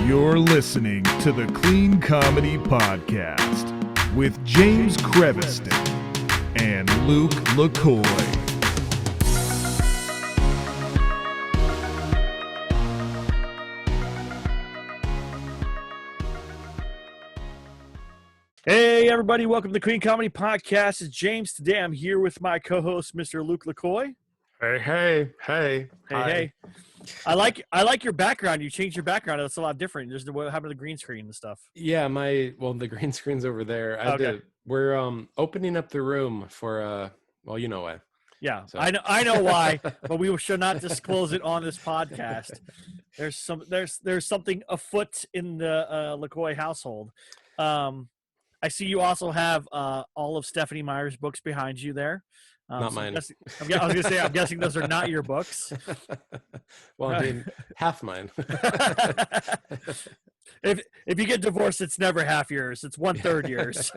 You're listening to the Clean Comedy Podcast with James Creviston and Luke LaCoy. Hey, everybody. Welcome to the Clean Comedy Podcast. It's James. Today I'm here with my co-host, Mr. Luke LaCoy. Hey. Hey. I like your background. You changed your background. It's a lot different. There's what happened to the green screen and stuff. Yeah, the green screen's over there. We're opening up the room for you know why. Yeah, So. I know why, but we should not disclose it on this podcast. There's something afoot in the LaCoy household. I see you also have all of Stephanie Meyer's books behind you there. Not mine. I was going to say, I'm guessing those are not your books. Well, I mean, half mine. If you get divorced, it's never half yours. It's 1/3 yours.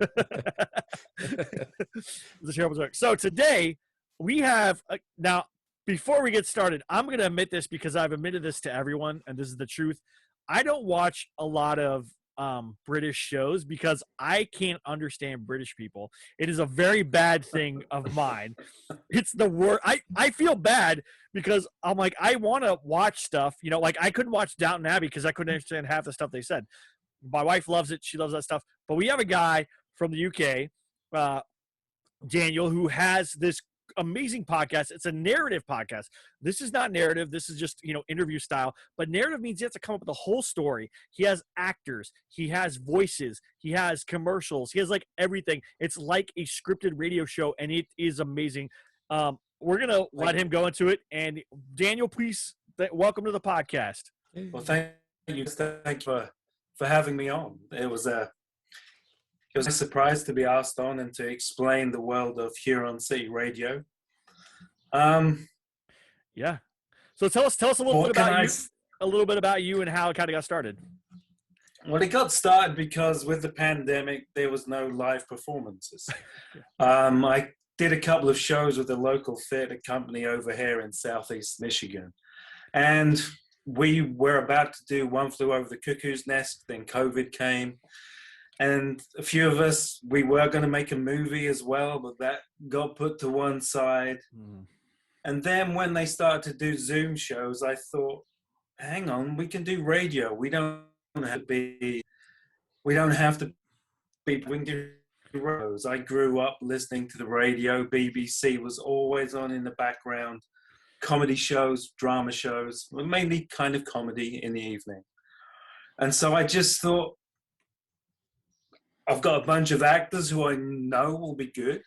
It's a terrible joke. So today we have now. Before we get started, I'm going to admit this because I've admitted this to everyone, and this is the truth. I don't watch a lot of British shows because I can't understand British people. It is a very bad thing of mine. It's the worst. I feel bad because I'm like, I want to watch stuff, like I couldn't watch Downton Abbey because I couldn't understand half the stuff they said. My wife loves it. She loves that stuff. But we have a guy from the UK, Daniel, who has this amazing podcast. It's a narrative podcast. This is not narrative. This is just, interview style. But narrative means he has to come up with a whole story. He has actors. He has voices. He has commercials. He has like everything. It's like a scripted radio show, and it is amazing. We're going to let him go into it. And Daniel, please, welcome to the podcast. Well, thank you. Thank you for having me on. It was a surprise to be asked on and to explain the world of Huron City Radio. Yeah. So tell us a little bit about you. A little bit about you and how it kind of got started. Well, it got started because with the pandemic, there was no live performances. I did a couple of shows with a local theater company over here in Southeast Michigan. And we were about to do One Flew Over the Cuckoo's Nest, then COVID came. And a few of us, we were going to make a movie as well, but that got put to one side. And then when they started to do Zoom shows, I thought, hang on, we can do radio. We don't have to be, we can do shows. I grew up listening to the radio. BBC was always on in the background. Comedy shows, drama shows, mainly kind of comedy in the evening. And so I just thought, I've got a bunch of actors who I know will be good.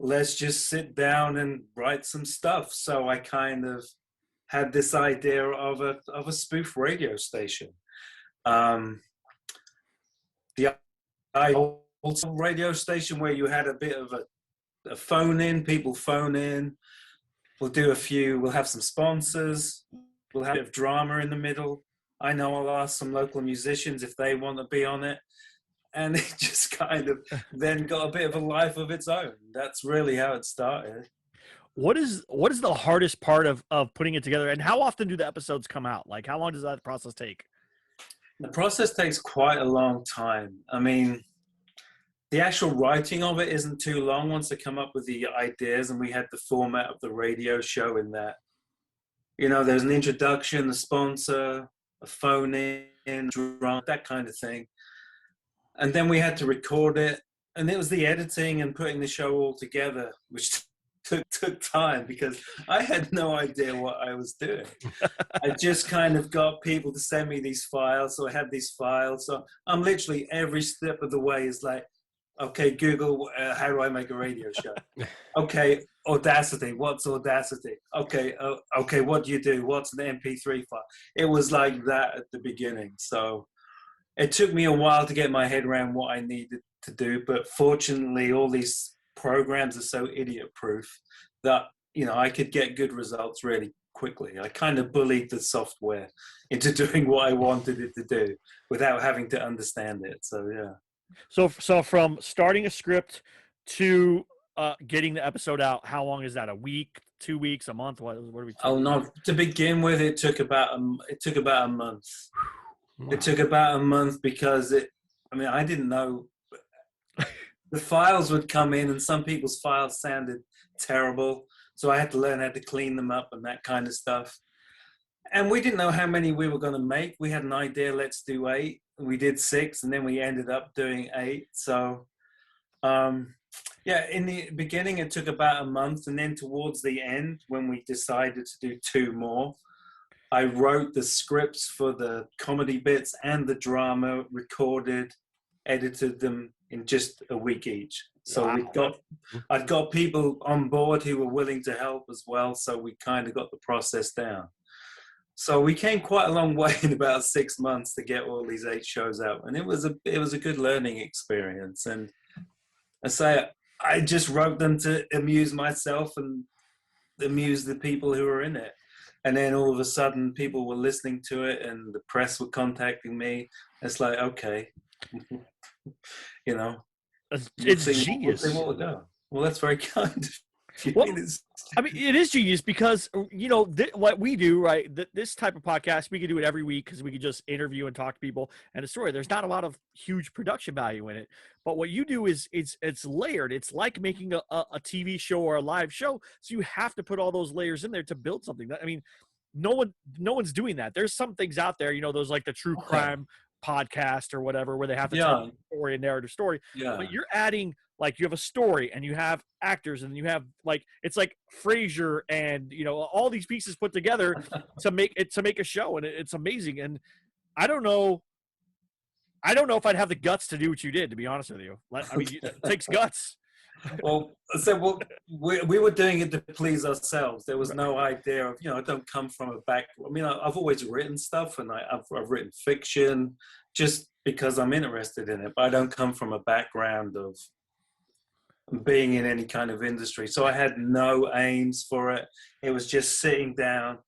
Let's just sit down and write some stuff. So I kind of had this idea of a spoof radio station. The old radio station where you had a bit of a phone in, people phone in. We'll have some sponsors. We'll have a bit of drama in the middle. I know I'll ask some local musicians if they want to be on it. And it just kind of then got a bit of a life of its own. That's really how it started. What is the hardest part of putting it together? And how often do the episodes come out? Like, how long does that process take? The process takes quite a long time. I mean, the actual writing of it isn't too long once I come up with the ideas, and we had the format of the radio show in that. There's an introduction, a sponsor, a phone in, drum, that kind of thing. And then we had to record it, and it was the editing and putting the show all together, which took time because I had no idea what I was doing. I just kind of got people to send me these files, so I had these files. So I'm literally every step of the way is like, okay, Google, how do I make a radio show? Okay, Audacity, what's Audacity? Okay, what do you do? What's an MP3 file? It was like that at the beginning, so it took me a while to get my head around what I needed to do, but fortunately, all these programs are so idiot-proof that, I could get good results really quickly. I kind of bullied the software into doing what I wanted it to do without having to understand it. So, yeah. So from starting a script to getting the episode out, how long is that? A week, 2 weeks, a month? What are we talking? Oh no! To begin with, it took about a month. Wow. It took about a month because I didn't know. The files would come in and some people's files sounded terrible. So I had to learn how to clean them up and that kind of stuff. And we didn't know how many we were going to make. We had an idea, let's do 8. We did 6 and then we ended up doing 8. So, in the beginning, it took about a month. And then towards the end, when we decided to do 2 more, I wrote the scripts for the comedy bits and the drama, recorded, edited them in just a week each. So Wow. I'd got people on board who were willing to help as well. So we kind of got the process down. So we came quite a long way in about 6 months to get all these 8 shows out. And it was a good learning experience. And I just wrote them to amuse myself and amuse the people who were in it. And then all of a sudden people were listening to it and the press were contacting me. It's like, okay, It's genius. We'll see what will go. Well, that's very kind of you. Well, I mean, it is genius because, what we do, right, this type of podcast, we can do it every week because we can just interview and talk to people and a story. There's not a lot of huge production value in it. But what you do is it's layered. It's like making a TV show or a live show. So you have to put all those layers in there to build something. I mean, no one's doing that. There's some things out there, those like the true crime podcast or whatever, where they have to tell a story, a narrative story. Yeah. But you're adding, like, you have a story and you have actors and you have, like, it's like Frasier and, all these pieces put together to make a show. And it's amazing. And I don't know if I'd have the guts to do what you did, to be honest with you. I mean, it takes guts. We were doing it to please ourselves. There was no idea of, I don't come from a background. I mean, I've always written stuff and I've written fiction just because I'm interested in it, but I don't come from a background of being in any kind of industry. So I had no aims for it. It was just sitting down.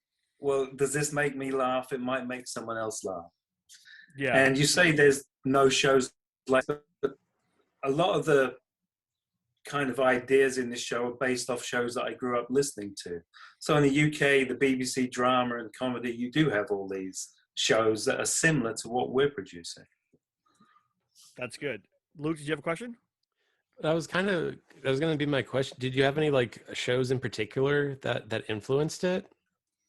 Well, does this make me laugh? It might make someone else laugh. Yeah. And you say there's no shows like that, but a lot of the kind of ideas in this show are based off shows that I grew up listening to. So in the UK, the BBC drama and comedy, you do have all these shows that are similar to what we're producing. That's good. Luke, did you have a question? That was going to be my question. Did you have any like shows in particular that influenced it?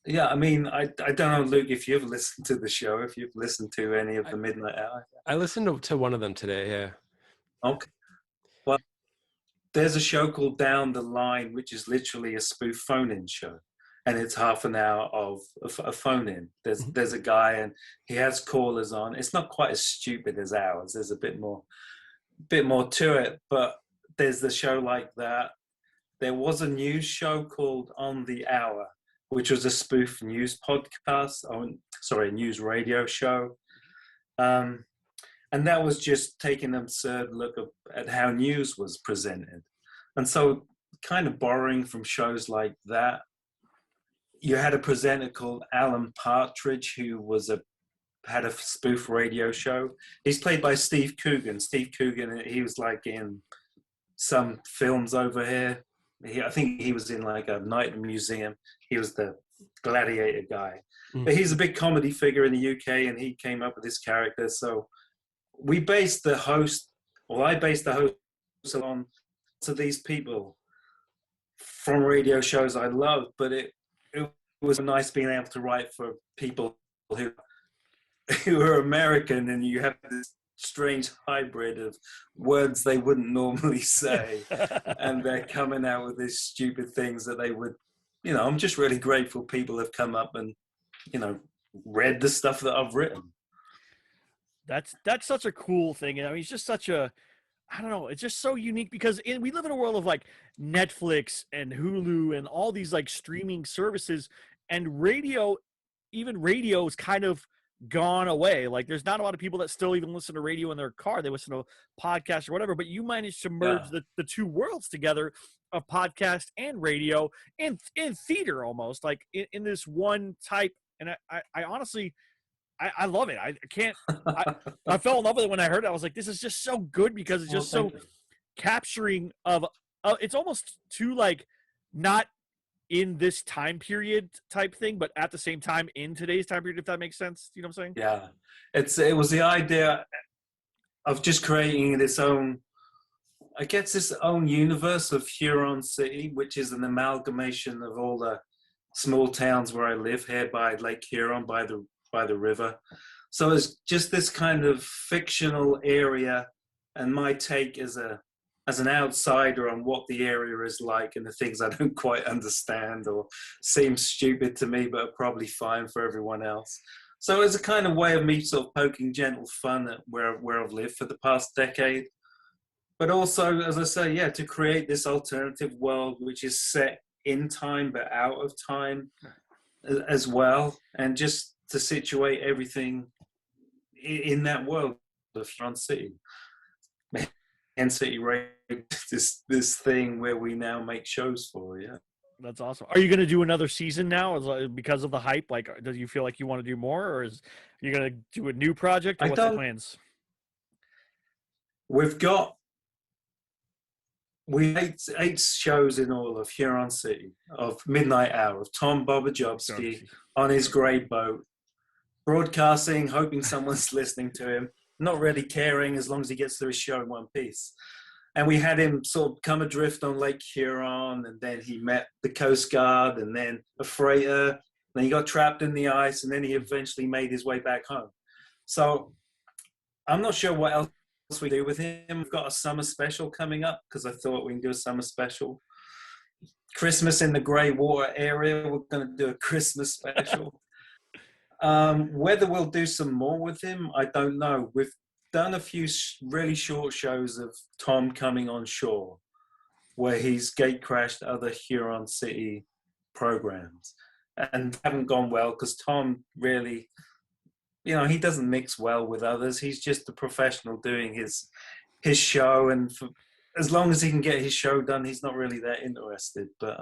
Yeah, I mean, I don't know, Luke, if you've listened to the show, if you've listened to any of the Midnite Hour. I listened to one of them today, yeah. Okay. Well, there's a show called Down the Line, which is literally a spoof phone-in show. And it's half an hour of a phone-in. There's a guy and he has callers on. It's not quite as stupid as ours. There's a bit more to it, but there's the show like that. There was a news show called On the Hour, which was a spoof news podcast. A news radio show. And that was just taking an absurd look at how news was presented. And so kind of borrowing from shows like that, you had a presenter called Alan Partridge, who had a spoof radio show. He's played by Steve Coogan. Steve Coogan, he was like in some films over here. I think he was in like a Night at the Museum. He was the gladiator guy. Mm-hmm. But he's a big comedy figure in the UK, and he came up with this character. So I based the host on to these people from radio shows I loved, but it was nice being able to write for people who are American, and you have this strange hybrid of words they wouldn't normally say, and they're coming out with these stupid things that they would, I'm just really grateful people have come up and, read the stuff that I've written. That's such a cool thing. And I mean, it's just such a, I don't know, it's just so unique because we live in a world of like Netflix and Hulu and all these like streaming services, and radio is kind of gone away. Like there's not a lot of people that still even listen to radio in their car. They listen to podcasts or whatever, but you managed to merge the two worlds together of podcast and radio and theater almost like in this one type. And I honestly, I love it. I fell in love with it when I heard it. I was like, this is just so good because it's just so capturing of, it's almost too like not in this time period type thing, but at the same time in today's time period, if that makes sense. You know what I'm saying? Yeah, it was the idea of just creating its own, I guess, its own universe of Huron City, which is an amalgamation of all the small towns where I live here by Lake Huron, by the river. So it's just this kind of fictional area, and my take as an outsider on what the area is like and the things I don't quite understand or seem stupid to me, but are probably fine for everyone else. So it's a kind of way of me sort of poking gentle fun at where I've lived for the past decade. But also, as I say, yeah, to create this alternative world which is set in time but out of time as well, and just to situate everything in that world of Huron City. And City Radio, this thing where we now make shows for, yeah. That's awesome. Are you going to do another season now because of the hype? Like, do you feel like you want to do more, or are you going to do a new project, or what's the plans? We eight shows in all of Huron City, of Midnite Hour, of Tom Bobbajobski on his grey boat, broadcasting, hoping someone's listening to him, not really caring as long as he gets through his show in one piece. And we had him sort of come adrift on Lake Huron, and then he met the Coast Guard, and then a freighter, then he got trapped in the ice, and then he eventually made his way back home. So I'm not sure what else we do with him. We've got a summer special coming up, because I thought we can do a summer special. Christmas in the Grey Water area, we're going to do a Christmas special. Whether we'll do some more with him, I don't know. We've done a few really short shows of Tom coming on shore, where he's gate crashed other Huron City programs, and haven't gone well because Tom really, he doesn't mix well with others. He's just a professional doing his show, and as long as he can get his show done, he's not really that interested. But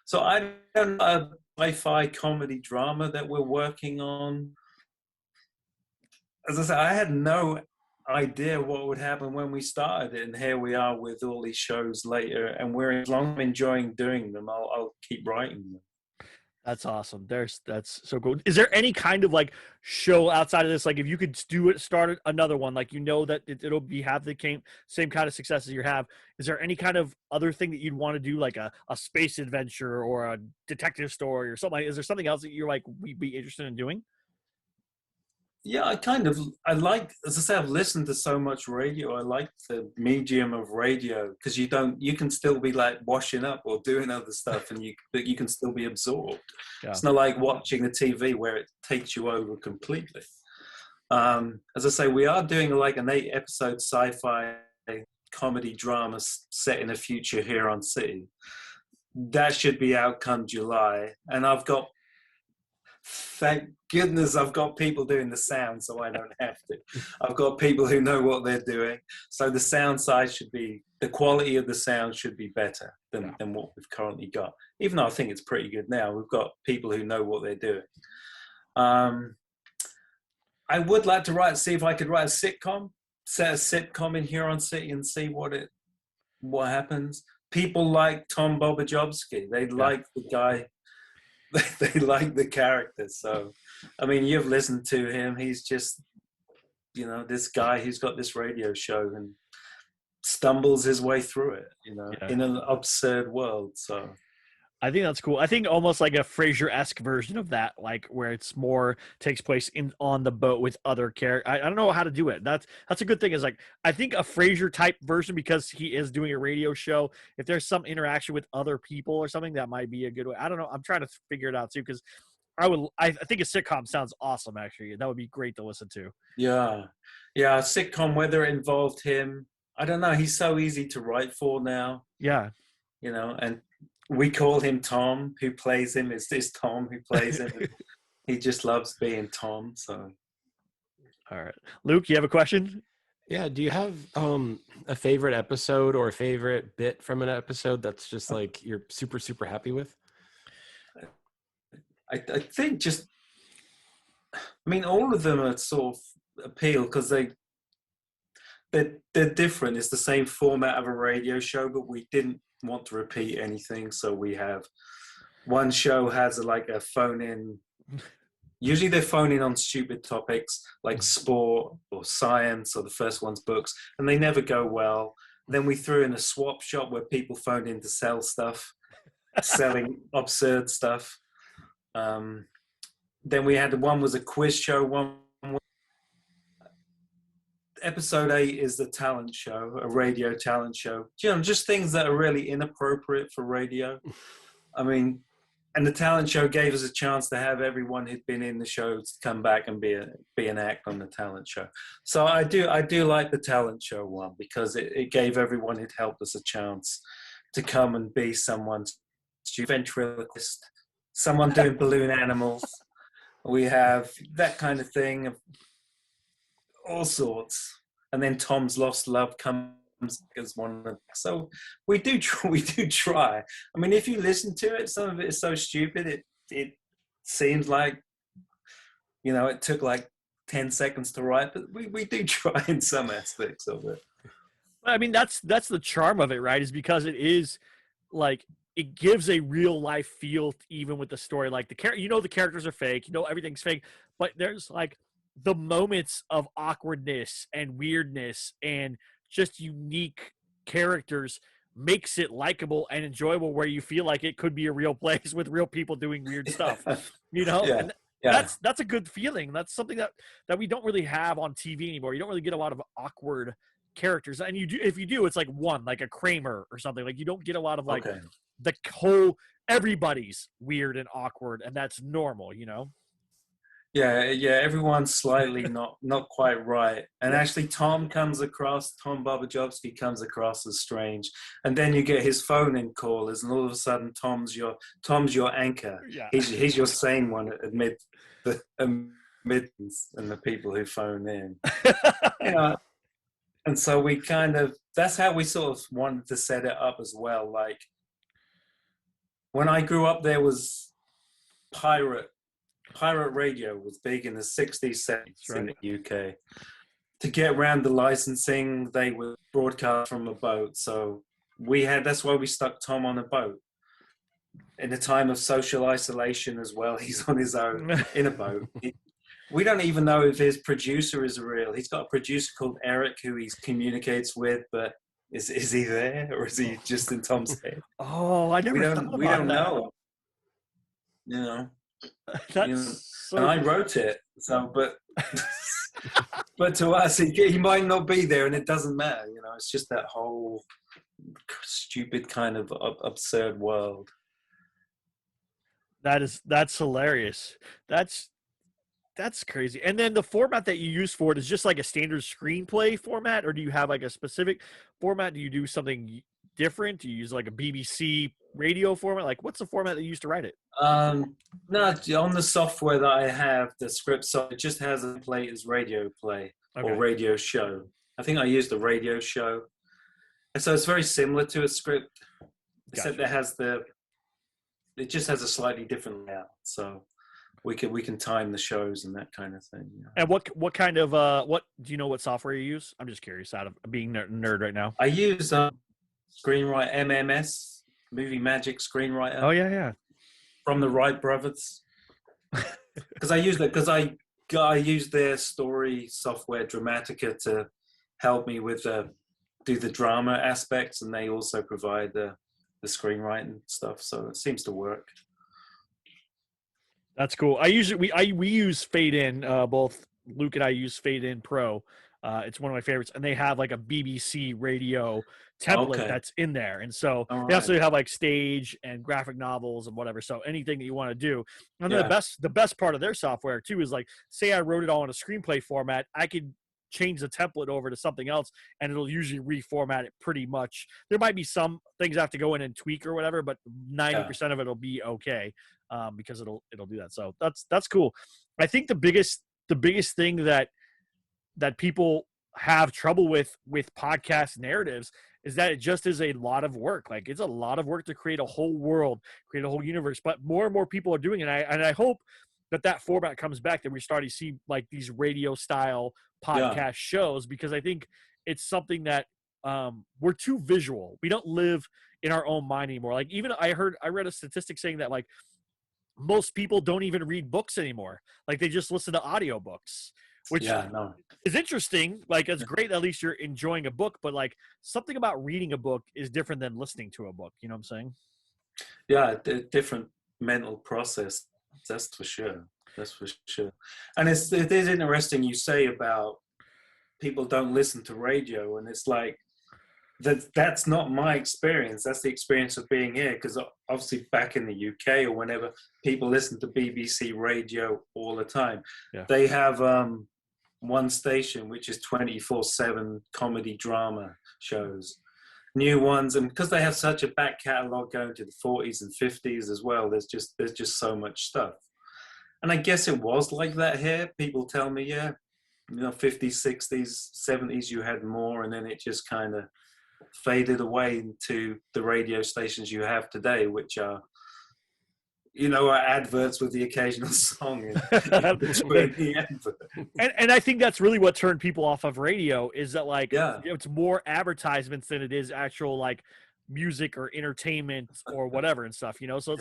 so I don't know, a sci-fi comedy drama that we're working on. As I said, I had no idea what would happen when we started it, and here we are with all these shows later, and as long as I'm enjoying doing them, I'll keep writing them. That's awesome. That's so cool. Is there any kind of like show outside of this? Like if you could start another one, like that it'll have the same kind of success as you have. Is there any kind of other thing that you'd want to do, like a space adventure or a detective story or something? Is there something else that you're like we'd be interested in doing? Yeah, I like, as I say, I've listened to so much radio. I like the medium of radio, because you can still be like washing up or doing other stuff, and you can still be absorbed. Yeah. It's not like watching the TV where it takes you over completely. As I say, we are doing like an 8-episode sci-fi comedy drama set in a future Huron City. That should be out come July, and thank goodness I've got people doing the sound, so I don't have to. I've got people who know what they're doing. So the sound side the quality of the sound should be better than what we've currently got. Even though I think it's pretty good now, we've got people who know what they're doing. I would like to see if I could write a sitcom, set a sitcom in Huron City and see what happens. People like Tom Bobbajobski. They like the guy. They like the character. So, I mean, you've listened to him. He's just, this guy who's got this radio show and stumbles his way through it, in an absurd world. So I think that's cool. I think almost like a Frasier-esque version of that, like where it's more takes place on the boat with other characters. I don't know how to do it. That's a good thing. Is like I think a Frasier type version, because he is doing a radio show. If there's some interaction with other people or something, that might be a good way. I don't know. I'm trying to figure it out too, because I think a sitcom sounds awesome. Actually, that would be great to listen to. Yeah, a sitcom, whether it involved him, I don't know. He's so easy to write for now. Yeah, and we call him Tom, who plays him. It's this Tom who plays him. He just loves being Tom. So, all right, Luke, you have a question? Yeah. Do you have a favorite episode or a favorite bit from an episode that's just like you're super, super happy with? I think all of them are sort of appeal, because they're different. It's the same format of a radio show, but we didn't want to repeat anything, so we have one show has like a phone in. Usually they're phoning on stupid topics like sport or science, or the first one's books, and they never go well. Then we threw in a swap shop where people phoned in to sell stuff, selling absurd stuff. Then we had one was a quiz show. Episode 8 is the talent show, a radio talent show. You know, just things that are really inappropriate for radio. I mean, and the talent show gave us a chance to have everyone who'd been in the show to come back and be an act on the talent show. So I do like the talent show one, because it gave everyone who'd helped us a chance to come and be someone's ventriloquist, someone doing balloon animals. We have that kind of thing, of all sorts. And then Tom's Lost Love comes as one of them. So we do try. I mean, if you listen to it, some of it is so stupid. It seems like, you know, it took like 10 seconds to write, but we do try in some aspects of it. I mean, that's the charm of it, right? Is because it is like, it gives a real life feel even with the story. Like the characters are fake, everything's fake, but there's like the moments of awkwardness and weirdness and just unique characters makes it likable and enjoyable, where you feel like it could be a real place with real people doing weird stuff. Yeah. And that's a good feeling. That's something that we don't really have on TV anymore. You don't really get a lot of awkward characters, and if you do, it's like one, like a Kramer or something. Like you don't get a lot of like the whole everybody's weird and awkward, and that's normal, Yeah, everyone's slightly not quite right. And actually Tom Bobbajobski comes across as strange. And then you get his phone in callers, and all of a sudden Tom's your anchor. Yeah. He's your sane one amid the admittance and the people who phone in. And so we that's how we sort of wanted to set it up as well. Like when I grew up, there was pirate radio was big in the 60s, 70s in the UK. To get around the licensing, they would broadcast from a boat. So that's why we stuck Tom on a boat. In a time of social isolation as well, he's on his own in a boat. We don't even know if his producer is real. He's got a producer called Eric who he communicates with, but is he there, or is he just in Tom's head? Oh, I never thought about that. We don't know. And I wrote it, so but to us, he might not be there, and it doesn't matter. It's just that whole stupid kind of absurd world. That's hilarious. That's crazy. And then the format that you use for it is just like a standard screenplay format, or do you have like a specific format? Do you do something different? Do you use like a BBC radio format? Like, what's the format that you used to write it? No, on the software that I have, the script, so it just has a play as radio play or radio show. I think I used a radio show, and so it's very similar to a script, except it just has a slightly different layout. So we can time the shows and that kind of thing. And what kind of what do you know? What software you use? I'm just curious. Out of being nerd right now, I use Screenwriter MMS, Movie Magic Screenwriter. Oh yeah. From the Wright brothers, because I use their story software Dramatica to help me with do the drama aspects, and they also provide the screenwriting stuff. So it seems to work. That's cool. We use Fade In. Both Luke and I use Fade In Pro. It's one of my favorites, and they have like a BBC radio template that's in there, and so they also have like stage and graphic novels and whatever. So anything that you want to do, and the best part of their software too is like, say I wrote it all in a screenplay format, I could change the template over to something else, and it'll usually reformat it pretty much. There might be some things I have to go in and tweak or whatever, but 90% of it will be okay, because it'll do that. So that's cool. I think the biggest thing that people have trouble with podcast narratives is that it just is a lot of work. Like, it's a lot of work to create a whole world, create a whole universe, but more and more people are doing it. And I hope that format comes back, that we start to see like these radio style podcast shows, because I think it's something that we're too visual. We don't live in our own mind anymore. Like even I read a statistic saying that like most people don't even read books anymore. Like they just listen to audiobooks, which is interesting. Like it's great. At least you're enjoying a book, but like something about reading a book is different than listening to a book. You know what I'm saying? Yeah, different mental process. That's for sure. That's for sure. And it is interesting you say about people don't listen to radio, and it's like that's not my experience. That's the experience of being here, because obviously back in the UK or whenever, people listen to BBC radio all the time. Yeah. They have one station which is 24/7 comedy drama shows, new ones, and because they have such a back catalogue going to the 40s and 50s as well, there's just so much stuff. And I guess it was like that here. People tell me, yeah, 50s, 60s, 70s, you had more, and then it just kind of faded away into the radio stations you have today, which are, are adverts with the occasional song in between the advert. And I think that's really what turned people off of radio, is that like it's more advertisements than it is actual like music or entertainment or whatever and stuff, so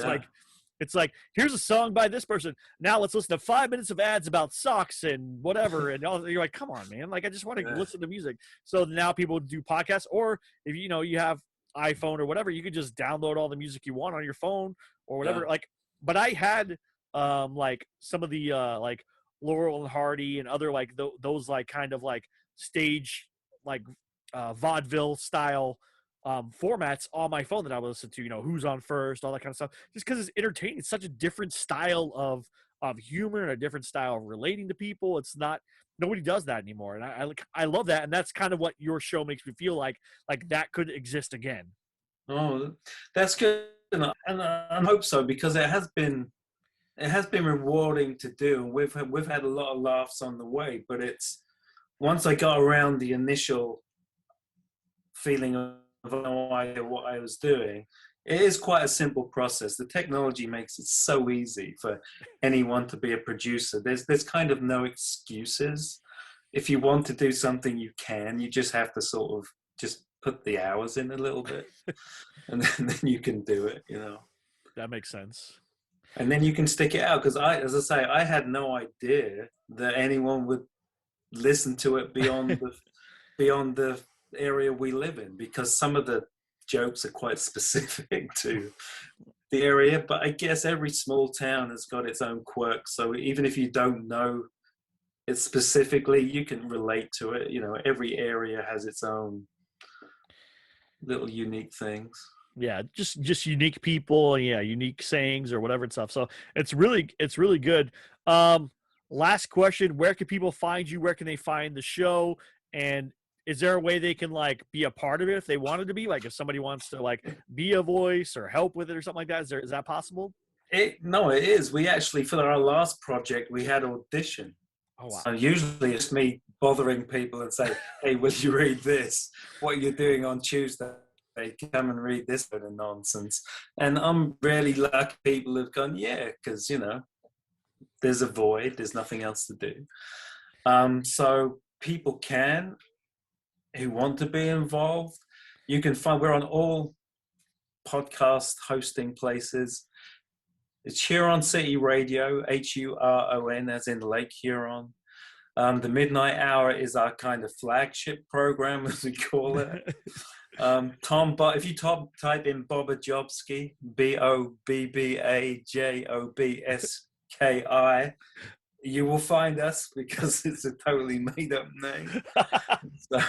it's like here's a song by this person, now let's listen to 5 minutes of ads about socks and whatever, and you're like, come on man, like I just want to listen to music. So now people do podcasts, or if you have iPhone or whatever, you can just download all the music you want on your phone or whatever. Like, but I had like some of the like Laurel and Hardy and other like those like kind of like stage like vaudeville style formats on my phone that I would listen to, Who's on First, all that kind of stuff, just because it's entertaining. It's such a different style of humor and a different style of relating to people. It's not, nobody does that anymore, and I love that, and that's kind of what your show makes me feel like that could exist again. Oh, that's good, and I hope so, because it has been rewarding to do, and we've had a lot of laughs on the way. But it's, once I got around the initial feeling of no idea what I was doing, it is quite a simple process. The technology makes it so easy for anyone to be a producer. There's kind of no excuses. If you want to do something, you can. You just have to sort of just put the hours in a little bit, and then you can do it. That makes sense. And then you can stick it out, because as I say, I had no idea that anyone would listen to it beyond the area we live in, because some of the jokes are quite specific to the area. But I guess every small town has got its own quirks, so even if you don't know it specifically, you can relate to it. Every area has its own little unique things. Yeah, just unique people, unique sayings or whatever and stuff. So it's really good. Last question: where can people find you? Where can they find the show? And is there a way they can like be a part of it if they wanted to be? Like if somebody wants to like be a voice or help with it or something like that, is that possible? No, it is. We actually, for our last project, we had audition. Oh wow! So usually it's me bothering people and say, "Hey, will you read this? What are you doing on Tuesday? Come and read this bit of nonsense." And I'm really lucky people have gone, yeah, because there's a void, there's nothing else to do. So people who want to be involved, you can find, we're on all podcast hosting places. It's Huron City Radio, Huron, as in Lake Huron. The Midnite Hour is our kind of flagship program, as we call it. If you type in Bobbajobski, Bobbajobski, you will find us, because it's a totally made-up name. So,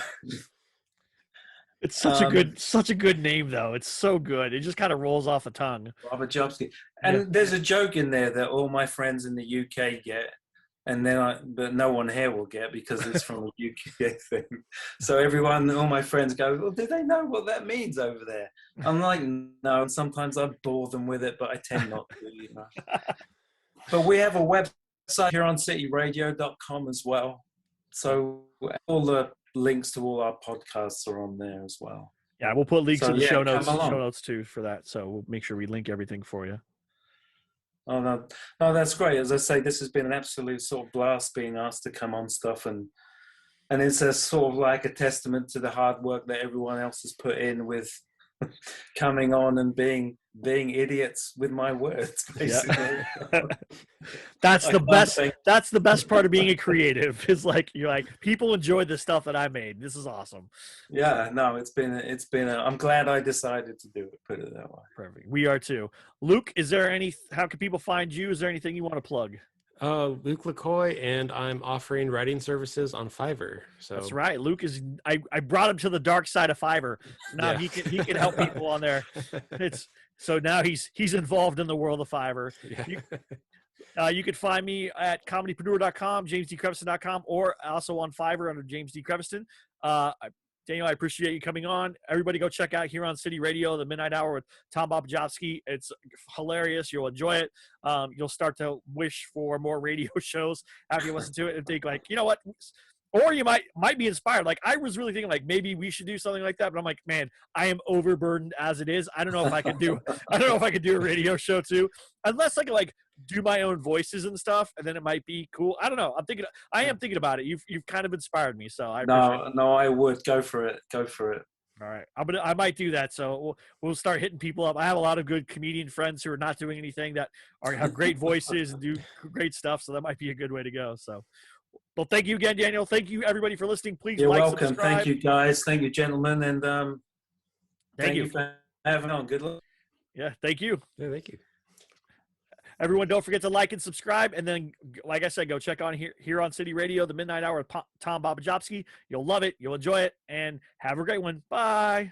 it's such a good name, though. It's so good. It just kind of rolls off the tongue. Bobbajobski. And there's a joke in there that all my friends in the UK get, and but no one here will get, because it's from a UK thing. So all my friends go, well, do they know what that means over there? I'm like, no, and sometimes I bore them with it, but I tend not to. But we have a website, huroncityradio.com as well. So all the links to all our podcasts are on there as well. Yeah, we'll put links in the show notes too for that. So we'll make sure we link everything for you. Oh, no, that's great. As I say, this has been an absolute sort of blast being asked to come on stuff, and and it's a sort of like a testament to the hard work that everyone else has put in with coming on and being idiots with my words, basically. That's the best. think- That's the best part of being a creative. Is like you're like people enjoy the stuff that I made. This is awesome. Yeah, no, it's been I'm glad I decided to do it. Put it that way. Perfect. We are too. Luke, is there any? How can people find you? Is there anything you want to plug? Luke LaCoy, and I'm offering writing services on Fiverr. So That's right. Luke is. I brought him to the dark side of Fiverr. So now Yeah. he can help people on there. It's so now he's involved in the world of Fiverr. Yeah. You can find me at ComedyPreneur.com, JamesDCreviston.com, or also on Fiverr under James D. Creviston. Daniel, I appreciate you coming on. Everybody go check out Huron City Radio, the Midnite Hour with Tom Bobbajobski. It's hilarious. You'll enjoy it. You'll start to wish for more radio shows after you listen to it and think like, you know what? Or you might be inspired. Like I was really thinking like maybe we should do something like that, but I'm like, man, I am overburdened as it is. I don't know if I can do a radio show too, unless I can like do my own voices and stuff, and then it might be cool. I don't know. I am thinking about it. You've kind of inspired me, so I appreciate it. No, I would go for it. Go for it. All right, I might do that. So we'll start hitting people up. I have a lot of good comedian friends who are not doing anything that have great voices and do great stuff. So that might be a good way to go. So. Well, thank you again, Daniel. Thank you, everybody, for listening. Please You're like, welcome. subscribe. Thank you, guys. Thank you, gentlemen, and Thank you. for having on. Good luck. Yeah, thank you. Yeah, thank you. Everyone, don't forget to like and subscribe. And then, like I said, go check on Huron City Radio, the Midnite Hour with Tom Bobbajobski. You'll love it. You'll enjoy it. And have a great one. Bye.